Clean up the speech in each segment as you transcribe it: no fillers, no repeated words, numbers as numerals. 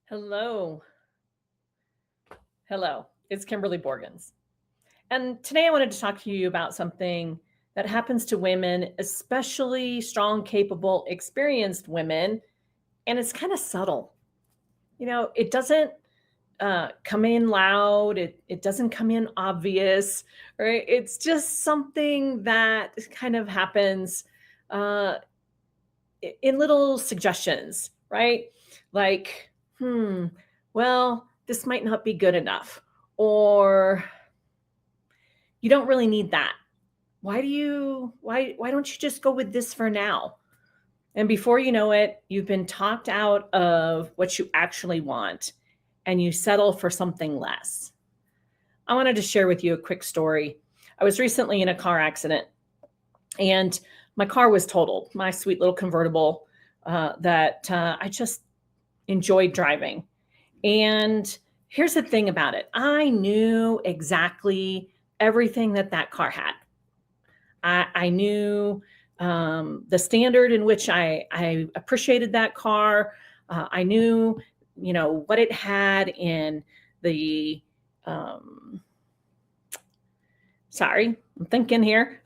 Hello. Hello. It's Kimberly Borgans. And today I wanted to talk to you about something that happens to women, especially strong, capable, experienced women. And it's kind of subtle. It doesn't come in loud, it doesn't come in obvious, right? It's just something that kind of happens uh, in little suggestions, right? Like, well, this might not be good enough. Or you don't really need that. Why don't you just go with this for now? And before you know it, you've been talked out of what you actually want and you settle for something less. I wanted to share with you a quick story. I was recently in a car accident and my car was totaled, my sweet little convertible that I just enjoyed driving. And here's the thing about it, I knew exactly everything that car had. I knew the standard in which I appreciated that car. I knew, what it had in the, um, sorry, I'm thinking here.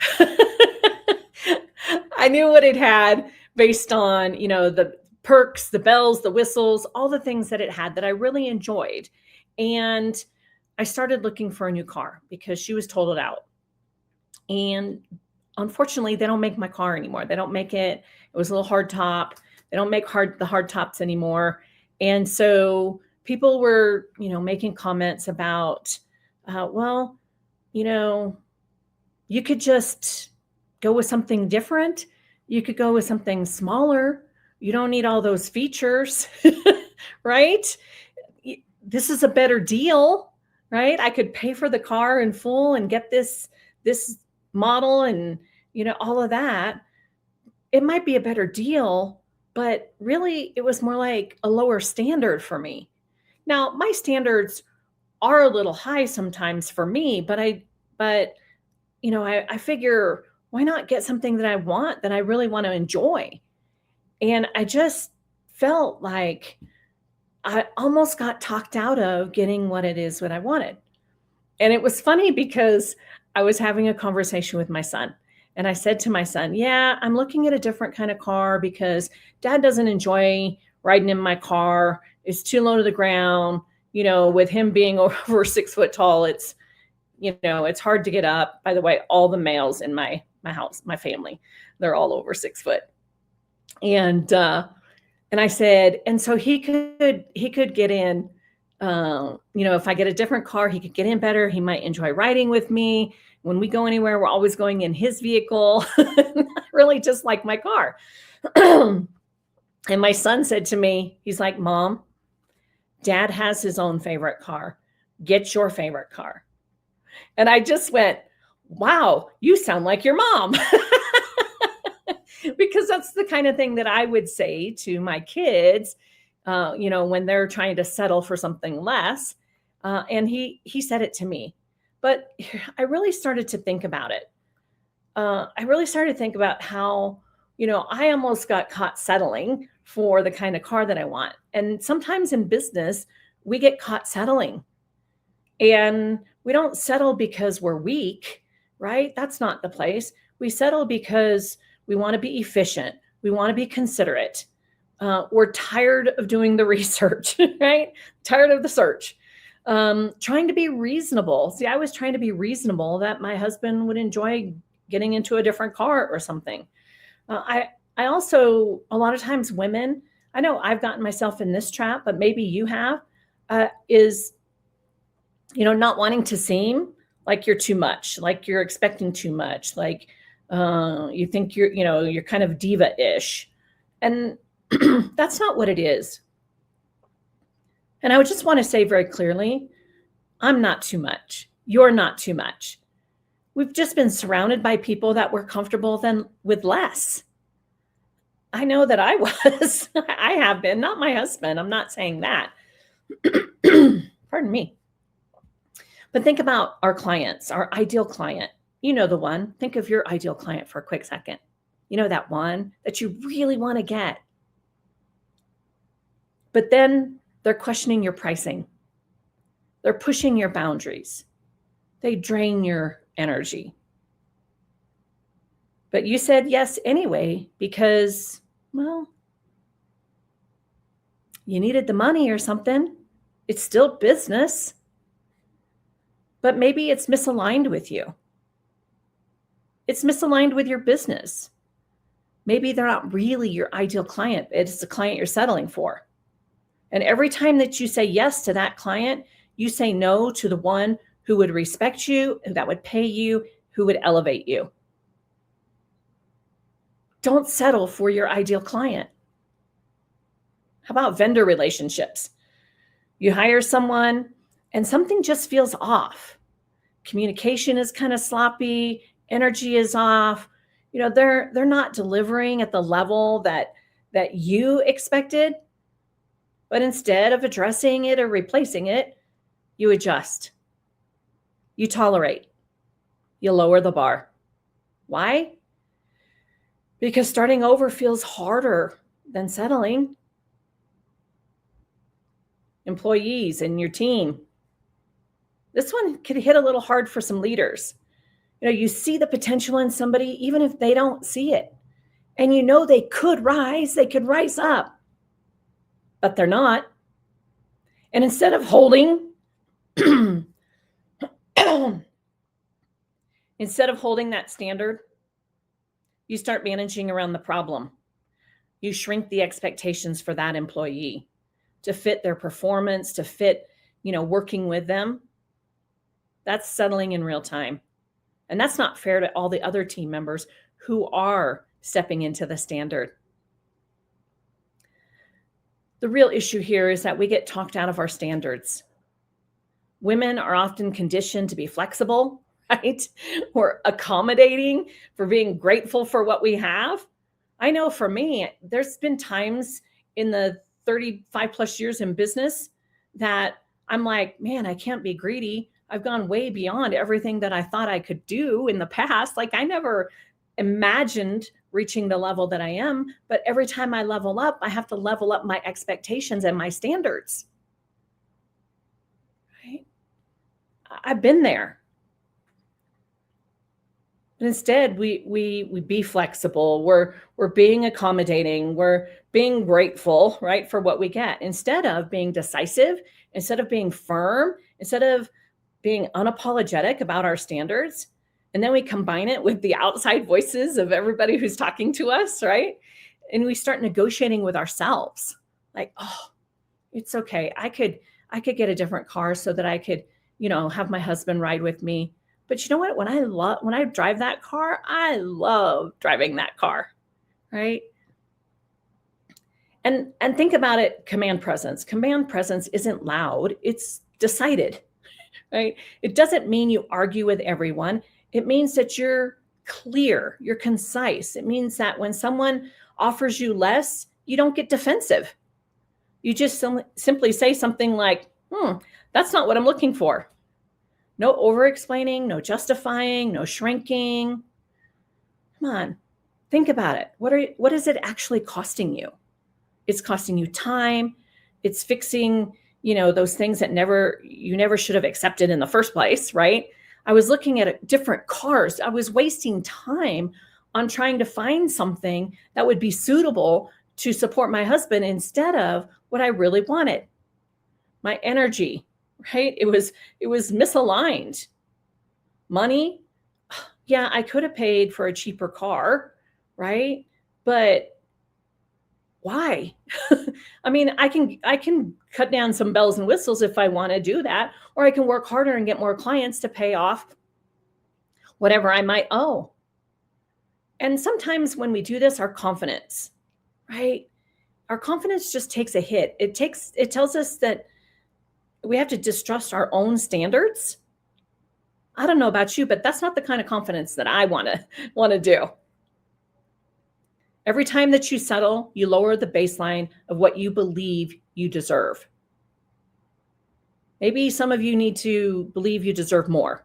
I knew what it had based on, the perks, the bells, the whistles, all the things that it had that I really enjoyed. And I started looking for a new car because she was totaled out. And unfortunately, they don't make my car anymore. They don't make it. It was a little hard top. They don't make the hard tops anymore. And so people were, making comments about, well, you know, you could just go with something different. You could go with something smaller. You don't need all those features, right? This is a better deal, right? I could pay for the car in full and get this model and all of that. It might be a better deal, but really it was more like a lower standard for me. Now, my standards are a little high sometimes for me, but I figure, why not get something that I want, that I really want to enjoy? And I just felt like I almost got talked out of getting what I wanted. And it was funny because I was having a conversation with my son. And I said to my son, yeah, I'm looking at a different kind of car because dad doesn't enjoy riding in my car. It's too low to the ground. With him being over 6 foot tall, it's hard to get up. By the way, all the males in my house, my family, they're all over 6 foot. And I said, and so he could get in. If I get a different car, he could get in better. He might enjoy riding with me. When we go anywhere, we're always going in his vehicle. Really just like my car. And my son said to me, he's like, Mom, Dad has his own favorite car. Get your favorite car. And I just went, wow, you sound like your mom. Because that's the kind of thing that I would say to my kids, when they're trying to settle for something less. And he said it to me. But I really started to think about it. I really started to think about how, I almost got caught settling for the kind of car that I want. And sometimes in business, we get caught settling. And we don't settle because we're weak, right? That's not the place. We settle because we want to be efficient. We want to be considerate. We're tired of doing the research, right? Tired of the search. Trying to be reasonable. See, I was trying to be reasonable that my husband would enjoy getting into a different car or something. I also, a lot of times women, I know I've gotten myself in this trap, but maybe you have, is not wanting to seem like you're too much, like you're expecting too much, like you think you're kind of diva-ish. And that's not what it is. And I would just want to say very clearly, I'm not too much. You're not too much. We've just been surrounded by people that were comfortable then with less. I know that I was. I have been, not my husband. I'm not saying that. Pardon me. But think about our clients, our ideal client. You know the one. Think of your ideal client for a quick second. You know that one that you really want to get. But then They're questioning your pricing. They're pushing your boundaries. They drain your energy. But you said yes anyway because, well, you needed the money or something. It's still business, but maybe it's misaligned with you. It's misaligned with your business. Maybe they're not really your ideal client. It's the client you're settling for. And every time that you say yes to that client, you say no to the one who would respect you, that would pay you, who would elevate you. Don't settle for your ideal client. How about vendor relationships? You hire someone and something just feels off. Communication is kind of sloppy, energy is off. They're not delivering at the level that you expected. But instead of addressing it or replacing it, you adjust. You tolerate. You lower the bar. Why? Because starting over feels harder than settling. Employees and your team. This one could hit a little hard for some leaders. You see the potential in somebody, even if they don't see it. And they could rise up, but they're not. And instead of holding, that standard, you start managing around the problem. You shrink the expectations for that employee to fit their performance, to fit, working with them. That's settling in real time. And that's not fair to all the other team members who are stepping into the standard. The real issue here is that we get talked out of our standards. Women are often conditioned to be flexible, right? Or accommodating, for being grateful for what we have. I know for me, there's been times in the 35 plus years in business that I'm like, man, I can't be greedy. I've gone way beyond everything that I thought I could do in the past. Like, I never imagined reaching the level that I am, but every time I level up, I have to level up my expectations and my standards. Right? I've been there. But instead, we be flexible. We're being accommodating. We're being grateful, right, for what we get, instead of being decisive, instead of being firm, instead of being unapologetic about our standards. And then we combine it with the outside voices of everybody who's talking to us, right? And we start negotiating with ourselves. Like, oh, it's okay. I could get a different car so that I could, have my husband ride with me. But you know what? When I drive that car, I love driving that car, right? And think about it, command presence. Command presence isn't loud, it's decided, right? It doesn't mean you argue with everyone. It means that you're clear, you're concise. It means that when someone offers you less, you don't get defensive. You just simply say something like, that's not what I'm looking for. No over-explaining, no justifying, no shrinking. Come on, think about it. What is it actually costing you? It's costing you time. It's fixing, those things that you never should have accepted in the first place, right? I was looking at different cars. I was wasting time on trying to find something that would be suitable to support my husband instead of what I really wanted. My energy, right? It was misaligned. Money, yeah, I could have paid for a cheaper car, right? But why? I mean, I can cut down some bells and whistles if I want to do that, or I can work harder and get more clients to pay off whatever I might owe. And sometimes when we do this, our confidence, right? Our confidence just takes a hit. It tells us that we have to distrust our own standards. I don't know about you, but that's not the kind of confidence that I want to do. Every time that you settle, you lower the baseline of what you believe you deserve. Maybe some of you need to believe you deserve more.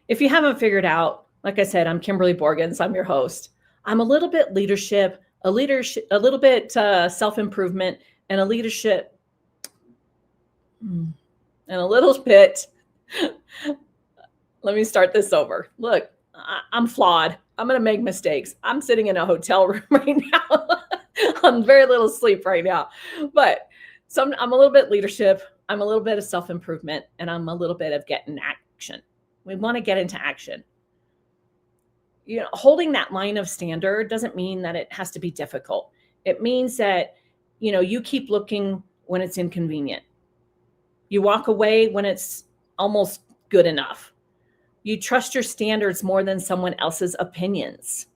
If you haven't figured out, like I said, I'm Kimberly Borgens. I'm your host. I'm a little bit leadership, a little bit self-improvement, and a leadership, and a little bit. Let me start this over. Look, I'm flawed. I'm going to make mistakes. I'm sitting in a hotel room right now on very little sleep right now. But I'm a little bit leadership. I'm a little bit of self-improvement, and I'm a little bit of getting action. We want to get into action. Holding that line of standard doesn't mean that it has to be difficult. It means that, you keep looking when it's inconvenient. You walk away when it's almost good enough. You trust your standards more than someone else's opinions.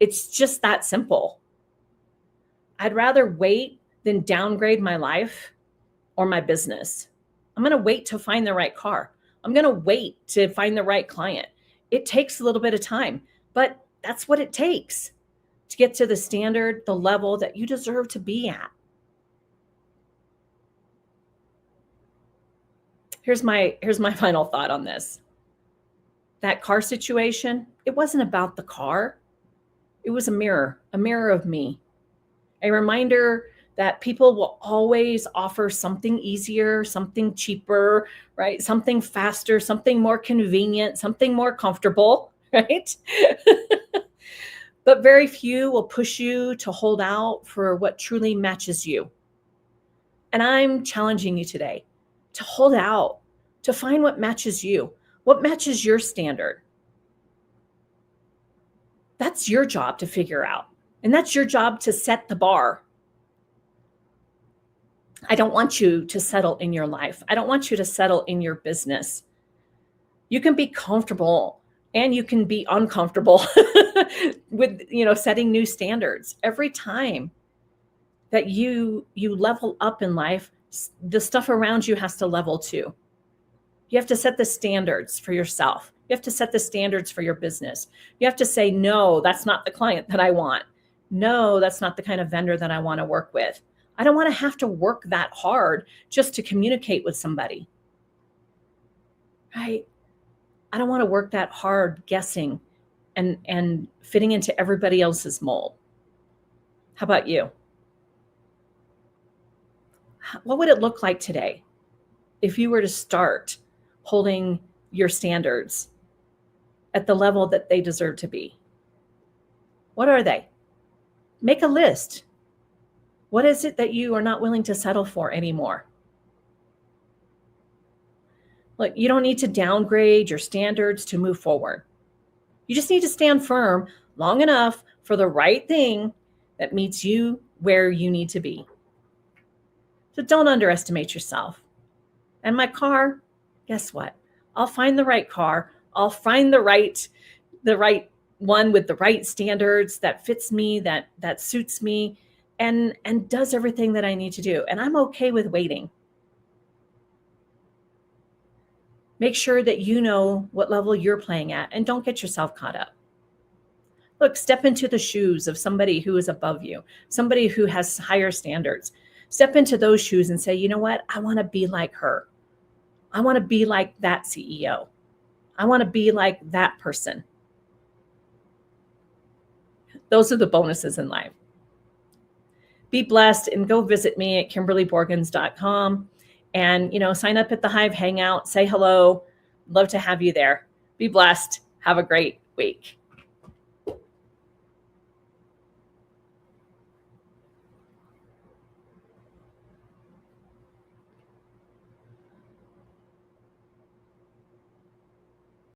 It's just that simple. I'd rather wait than downgrade my life or my business. I'm going to wait to find the right car. I'm going to wait to find the right client. It takes a little bit of time, but that's what it takes to get to the standard, the level that you deserve to be at. Here's my final thought on this. That car situation, it wasn't about the car. It was a mirror of me. A reminder that people will always offer something easier, something cheaper, right? Something faster, something more convenient, something more comfortable, right? But very few will push you to hold out for what truly matches you. And I'm challenging you today to hold out, to find what matches you, what matches your standard. That's your job to figure out. And that's your job to set the bar. I don't want you to settle in your life. I don't want you to settle in your business. You can be comfortable and you can be uncomfortable with, setting new standards. Every time that you level up in life, the stuff around you has to level too. You have to set the standards for yourself. You have to set the standards for your business. You have to say, no, that's not the client that I want. No, that's not the kind of vendor that I want to work with. I don't want to have to work that hard just to communicate with somebody, right? I don't want to work that hard guessing and fitting into everybody else's mold. How about you? What would it look like today if you were to start holding your standards at the level that they deserve to be? What are they? Make a list. What is it that you are not willing to settle for anymore? Look, you don't need to downgrade your standards to move forward. You just need to stand firm long enough for the right thing that meets you where you need to be. So don't underestimate yourself. And my car, guess what? I'll find the right car. I'll find the right one with the right standards that fits me, that suits me, and does everything that I need to do. And I'm okay with waiting. Make sure that you know what level you're playing at and don't get yourself caught up. Look, step into the shoes of somebody who is above you, somebody who has higher standards. Step into those shoes and say, you know what? I want to be like her. I want to be like that CEO. I want to be like that person. Those are the bonuses in life. Be blessed and go visit me at KimberlyBorgans.com and, sign up at the Hive Hangout. Say hello. Love to have you there. Be blessed. Have a great week.